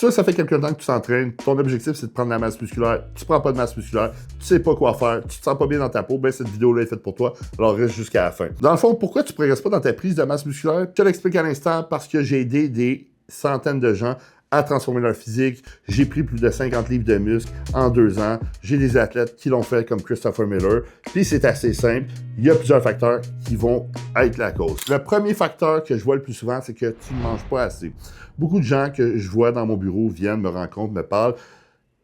ça fait quelque temps que tu t'entraînes, ton objectif c'est de prendre de la masse musculaire, tu prends pas de masse musculaire, tu sais pas quoi faire, tu te sens pas bien dans ta peau, ben cette vidéo-là est faite pour toi, alors reste jusqu'à la fin. Dans le fond, pourquoi tu progresses pas dans ta prise de masse musculaire? Je te l'explique à l'instant parce que j'ai aidé des centaines de gens à transformer leur physique. J'ai pris plus de 50 livres de muscles en 2 ans. J'ai des athlètes qui l'ont fait comme Christopher Miller. Puis c'est assez simple. Il y a plusieurs facteurs qui vont être la cause. Le premier facteur que je vois le plus souvent, c'est que tu ne manges pas assez. Beaucoup de gens que je vois dans mon bureau viennent, me rencontrent, me parlent,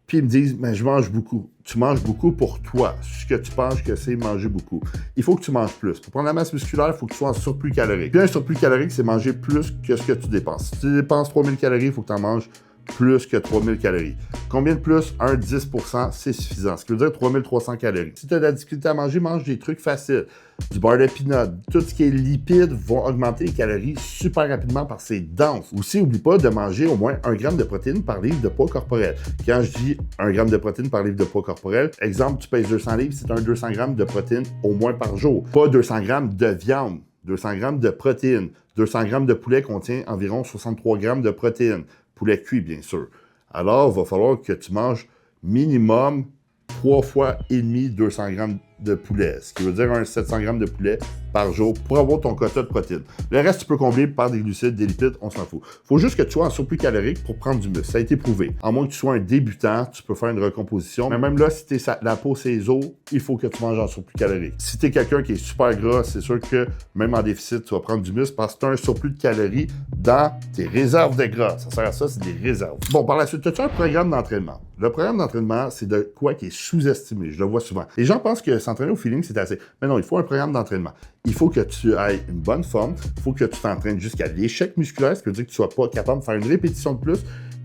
puis ils me disent « mais je mange beaucoup ». Tu manges beaucoup pour toi. Ce que tu penses que c'est manger beaucoup. Il faut que tu manges plus. Pour prendre la masse musculaire, il faut que tu sois en surplus calorique. Puis un surplus calorique, c'est manger plus que ce que tu dépenses. Si tu dépenses 3000 calories, il faut que tu en manges plus que 3000 calories. Combien de plus? 10%, c'est suffisant. Ce qui veut dire 3300 calories. Si tu as de la difficulté à manger, mange des trucs faciles. Du beurre de pinot, tout ce qui est lipides vont augmenter les calories super rapidement parce que c'est dense. Aussi, n'oublie pas de manger au moins 1 gramme de protéines par livre de poids corporel. Quand je dis 1 gramme de protéines par livre de poids corporel, exemple, tu pèses 200 livres, c'est un 200 grammes de protéines au moins par jour. Pas 200 grammes de viande, 200 grammes de protéines. 200 grammes de poulet contient environ 63 grammes de protéines. Poulet cuit, bien sûr. Alors, il va falloir que tu manges minimum 3 fois et demi 200 grammes de poulet, ce qui veut dire un 700 grammes de poulet par jour pour avoir ton quota de protéines. Le reste, tu peux combler par des glucides, des lipides, on s'en fout. Il faut juste que tu sois en surplus calorique pour prendre du muscle. Ça a été prouvé. À moins que tu sois un débutant, tu peux faire une recomposition. Mais même là, si tu es la peau, ses os, il faut que tu manges en surplus calorique. Si tu es quelqu'un qui est super gras, c'est sûr que même en déficit, tu vas prendre du muscle parce que tu as un surplus de calories dans tes réserves de gras. Ça sert à ça, c'est des réserves. Bon, par la suite, tu as un programme d'entraînement. Le programme d'entraînement, c'est de quoi qui est sous-estimé. Je le vois souvent. Les gens pensent que s'entraîner au feeling, c'est assez. Mais non, il faut un programme d'entraînement. Il faut que tu aies une bonne forme. Il faut que tu t'entraînes jusqu'à l'échec musculaire, ce qui veut dire que tu ne sois pas capable de faire une répétition de plus.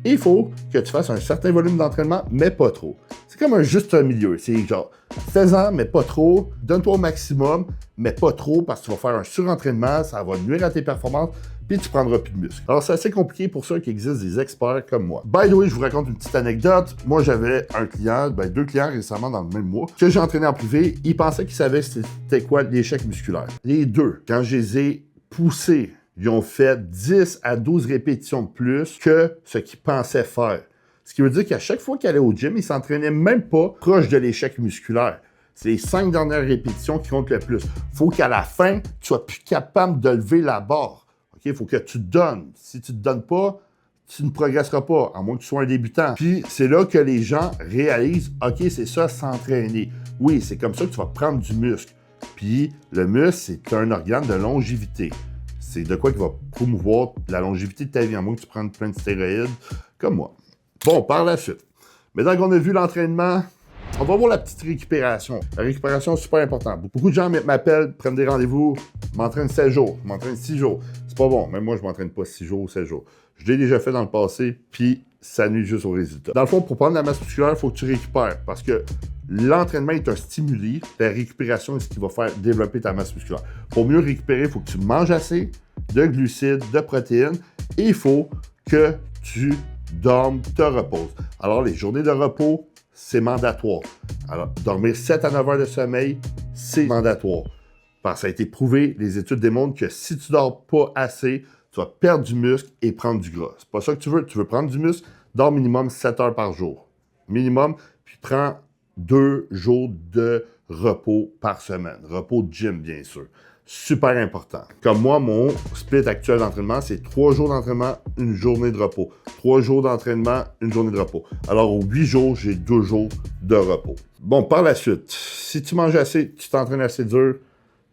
Et il faut que tu fasses un certain volume d'entraînement, mais pas trop. C'est comme un juste milieu. C'est genre, fais-en, mais pas trop. Donne-toi au maximum, mais pas trop, parce que tu vas faire un surentraînement, ça va nuire à tes performances, puis tu prendras plus de muscles. Alors, c'est assez compliqué pour ceux qui existent des experts comme moi. By the way, je vous raconte une petite anecdote. Moi, j'avais un client, 2 clients récemment dans le même mois, que j'ai entraîné en privé. Ils pensaient qu'ils savaient c'était quoi l'échec musculaire. Les deux, quand je les ai poussés, ils ont fait 10 à 12 répétitions de plus que ce qu'ils pensaient faire. Ce qui veut dire qu'à chaque fois qu'ils allaient au gym, ils ne s'entraînaient même pas proche de l'échec musculaire. C'est les 5 dernières répétitions qui comptent le plus. Il faut qu'à la fin, tu sois plus capable de lever la barre. Il faut que tu te donnes. Si tu ne te donnes pas, tu ne progresseras pas, à moins que tu sois un débutant. Puis c'est là que les gens réalisent, OK, c'est ça, s'entraîner. Oui, c'est comme ça que tu vas prendre du muscle. Puis le muscle, c'est un organe de longévité. C'est de quoi qui va promouvoir la longévité de ta vie, à moins que tu prennes plein de stéroïdes, comme moi. Bon, par la suite. Maintenant qu'on a vu l'entraînement, on va voir la petite récupération. La récupération est super importante. Beaucoup de gens m'appellent, prennent des rendez-vous, m'entraînent 7 jours, je m'entraîne 6 jours. C'est pas bon. Même moi, je m'entraîne pas 6 jours ou 7 jours. Je l'ai déjà fait dans le passé, puis ça nuit juste au résultat. Dans le fond, pour prendre la masse musculaire, il faut que tu récupères parce que l'entraînement est un stimuli. La récupération est ce qui va faire développer ta masse musculaire. Pour mieux récupérer, il faut que tu manges assez de glucides, de protéines et il faut que tu dormes, te reposes. Alors, les journées de repos, c'est mandatoire. Alors, dormir 7 à 9 heures de sommeil, c'est mandatoire. Parce que ça a été prouvé, les études démontrent que si tu dors pas assez, tu vas perdre du muscle et prendre du gras. C'est pas ça que tu veux. Tu veux prendre du muscle, dors minimum 7 heures par jour. Minimum, puis prends 2 jours de repos par semaine. Repos de gym, bien sûr. Super important. Comme moi, mon split actuel d'entraînement, c'est 3 jours d'entraînement, 1 journée de repos. 3 jours d'entraînement, 1 journée de repos. Alors, aux 8 jours, j'ai 2 jours de repos. Bon, par la suite, si tu manges assez, tu t'entraînes assez dur,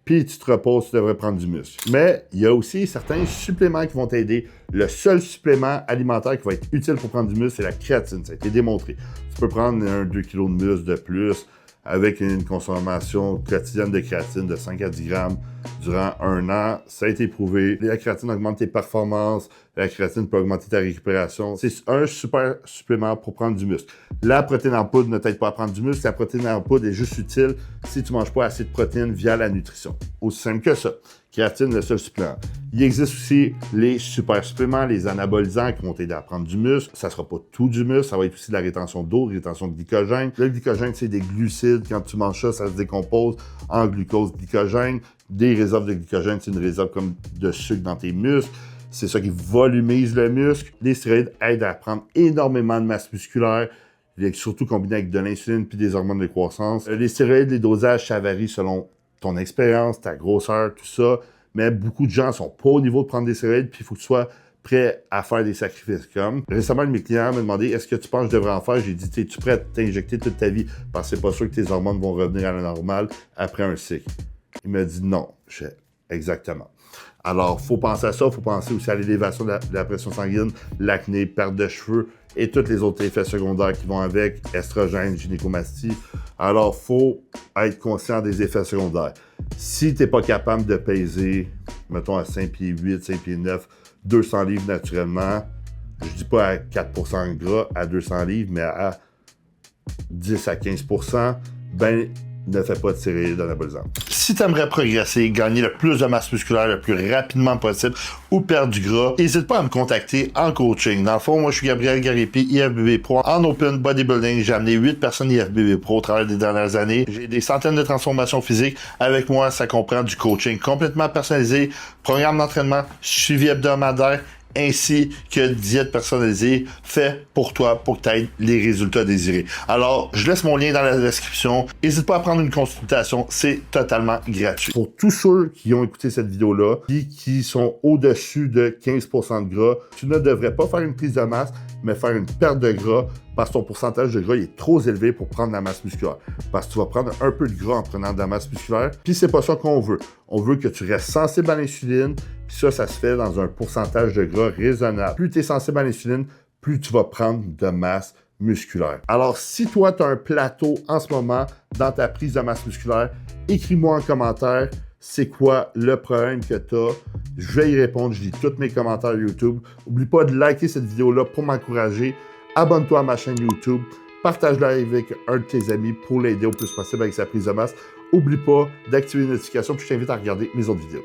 puis tu te reposes, tu devrais prendre du muscle. Mais il y a aussi certains suppléments qui vont t'aider. Le seul supplément alimentaire qui va être utile pour prendre du muscle, c'est la créatine. Ça a été démontré. Tu peux prendre 2 kg de muscle de plus avec une consommation quotidienne de créatine de 5 à 10 grammes durant 1 an. Ça a été prouvé. La créatine augmente tes performances. La créatine peut augmenter ta récupération. C'est un super supplément pour prendre du muscle. La protéine en poudre ne t'aide pas à prendre du muscle. La protéine en poudre est juste utile si tu ne manges pas assez de protéines via la nutrition. Aussi simple que ça. Créatine, le seul supplément. Il existe aussi les super suppléments, les anabolisants qui vont t'aider à prendre du muscle. Ça ne sera pas tout du muscle, ça va être aussi de la rétention d'eau, rétention de glycogène. Le glycogène, c'est des glucides. Quand tu manges ça, ça se décompose en glucose, glycogène. Des réserves de glycogène, c'est une réserve comme de sucre dans tes muscles. c'est ça qui volumise le muscle. Les stéroïdes aident à prendre énormément de masse musculaire, surtout combiné avec de l'insuline puis des hormones de croissance. Les stéroïdes, les dosages, ça varie selon ton expérience, ta grosseur, tout ça, mais beaucoup de gens sont pas au niveau de prendre des stéroïdes, puis il faut que tu sois prêt à faire des sacrifices. Comme récemment, un de mes clients m'a demandé est-ce que tu penses que je devrais en faire? J'ai dit es-tu prêt à t'injecter toute ta vie parce que c'est pas sûr que tes hormones vont revenir à la normale après un cycle. Il m'a dit non. Je fais exactement. Alors, il faut penser à ça, il faut penser aussi à l'élévation de la pression sanguine, l'acné, perte de cheveux et tous les autres effets secondaires qui vont avec, estrogène, gynécomastie. Alors, il faut être conscient des effets secondaires. Si tu n'es pas capable de peser, mettons à 5 pieds 8, 5 pieds 9, 200 livres naturellement, je dis pas à 4% de gras à 200 livres, mais à 10 à 15%, ben ne fais pas de stéroïdes anabolisants. Si tu aimerais progresser, gagner le plus de masse musculaire le plus rapidement possible ou perdre du gras, n'hésite pas à me contacter en coaching. Dans le fond, moi, je suis Gabriel Garipi, IFBB Pro. En Open Bodybuilding, j'ai amené 8 personnes IFBB Pro au travers des dernières années. J'ai des centaines de transformations physiques. Avec moi, ça comprend du coaching complètement personnalisé, programme d'entraînement, suivi hebdomadaire, ainsi que diète personnalisée fait pour toi pour que tu aies les résultats désirés. Alors, je laisse mon lien dans la description. N'hésite pas à prendre une consultation, c'est totalement gratuit. Pour tous ceux qui ont écouté cette vidéo-là et qui sont au-dessus de 15% de gras, tu ne devrais pas faire une prise de masse, mais faire une perte de gras parce que ton pourcentage de gras il est trop élevé pour prendre de la masse musculaire. Parce que tu vas prendre un peu de gras en prenant de la masse musculaire, puis c'est pas ça qu'on veut. On veut que tu restes sensible à l'insuline, puis ça se fait dans un pourcentage de gras raisonnable. Plus tu es sensible à l'insuline, plus tu vas prendre de masse musculaire. Alors, si toi, tu as un plateau en ce moment dans ta prise de masse musculaire, écris-moi en commentaire c'est quoi le problème que tu as. Je vais y répondre, je lis tous mes commentaires YouTube. N'oublie pas de liker cette vidéo-là pour m'encourager. Abonne-toi à ma chaîne YouTube. Partage-la avec un de tes amis pour l'aider au plus possible avec sa prise de masse. N'oublie pas d'activer les notifications, puis je t'invite à regarder mes autres vidéos.